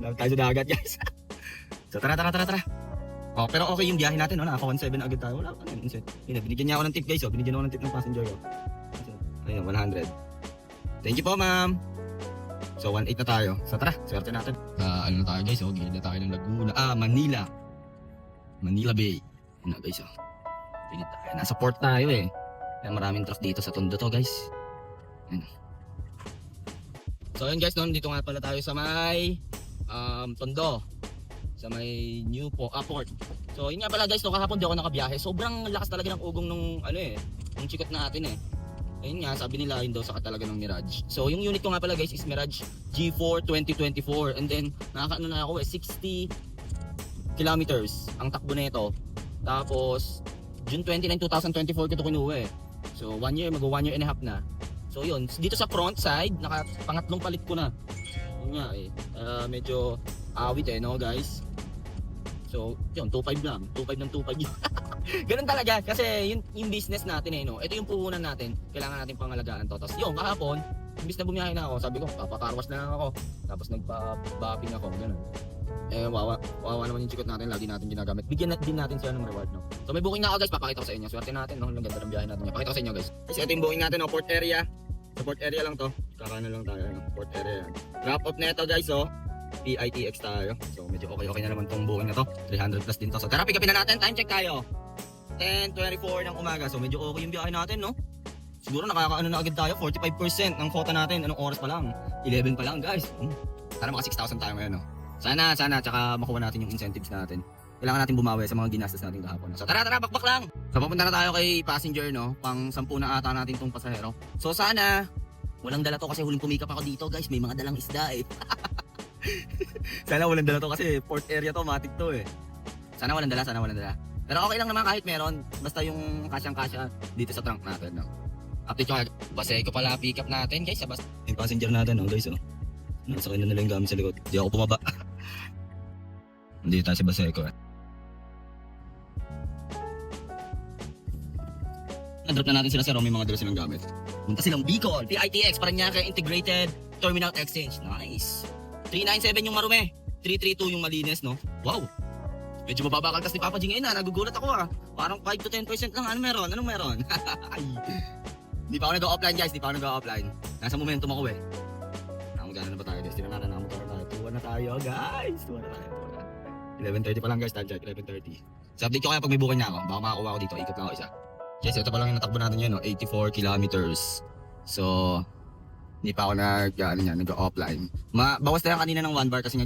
Love tayo sa dagat, guys. So tara. Oh, pero okay yung biyahe natin, no? Naka 1.7 agad tayo. Wala pa naman. Binigyan niya ako ng tip, guys. Oh. Binigyan ako ng tip ng passenger ko. Ayun, 100. Thank you po, ma'am. So 1.8 na tayo. So tara, swerte natin. Ano na tayo, guys? Oh, gilid na tayo ng Laguna. Manila. Manila Bay. Ano, guys? Oh. Gilid tayo. Nasa port tayo eh. Kaya maraming truck dito sa Tondo to, guys. Ayun. So ayun, guys, noon dito nga pala tayo sa may Tondo. Sa may new port. So yun nga pala, guys, no, kahapon di ako nakabiyahe. Sobrang lakas talaga ng ugong nung nung chikot natin eh. Ayun nga, sabi nila yun daw saka talaga ng Mirage. So yung unit ko nga pala, guys, is Mirage G4 2024. And then nakakaano na ako 60 kilometers ang takbo nito. Tapos June 29, 2024 ko ito kinuha eh. So 1 year, mag-1 year and a half na. So yun, dito sa front side, pangatlong palit ko na. Yun nga eh, medyo awit eh, no, guys. So yun, 2.5 lang, 2.5 ng 2.5. Ganun talaga, kasi yung business natin eh, no. Ito yung puhunan natin, kailangan natin pangalagaan to. Tapos yun, kahapon, imbis na bumiyahe na ako, sabi ko, papakarwas na lang ako. Tapos nagpa-bopping ako, ganun. Wawa naman yung chikot natin, lagi natin ginagamit. Bigyan din natin siya ng reward, no. So may booking na ako, guys, papakita ko sa inyo. Swerte natin, no, ang ganda ng biyahe natin. Pakita ko sa inyo, guys. Kasi ito yung booking natin, no, port area. Sa port area lang to, kakana lang tayo, no, port area. Drop off na ito, guys, oh. PITX tayo. So medyo okay na naman tong booking na to. 300 plus din to. So tara, pick upin na natin. Time check tayo. 10:24 ng umaga. So medyo okay yung biyahe natin, no? Siguro nakakaano na agad tayo. 45% ng quota natin. Anong oras pa lang? 11 pa lang, guys. Tara, maka 6,000 tayo ngayon, no? Sana. Tsaka makuha natin yung incentives natin. Kailangan natin bumawi sa mga ginastos natin kahapon. So tara, bakbak lang. So papunta na tayo kay passenger, no? Pang 10 na ata natin tong pasahero. So sana walang dala to kasi huling pumikap ako dito, guys. May mga dalang isda eh. Sana walang dala to kasi port area to, matik to eh. Sana walang dala. Pero okay lang naman kahit meron, basta yung kasyang-kasya dito sa trunk natin, no? Update ko, Baseco pala pick up natin, guys. Yung passenger natin, no, guys, oh. Nasakay na nila yung gamit sa likod. Di ako pumaba. Hindi tayo si Baseco, eh. Na-drop na natin sila, sir. May mga dala silang gamit. Punta silang Bicol, PITX, Parañaque Integrated Terminal Exchange. Nice. 397 yung marume, 332 yung malinis, no? Wow! Medyo mababa kaltas ni Papa G ngayon, nagugulat ako ah. Parang 5 to 10% lang. Anong meron? Ay. Di pa ako nag-offline, guys. Nasa momentum ako eh. Gano'n na ba tayo, guys? Tinanatan na motor tayo. Tuwa na tayo, guys. 11:30 pa lang, guys. Time check, 11:30. So update ko kaya pag may booking na ako. Baka makakuha ako dito. Ikot lang ako isa. Yes, ito pa lang yung natakbo natin yun, no? 84 kilometers. So hindi pa ako nag-offline. Bawas na lang kanina ng 1 bar kasi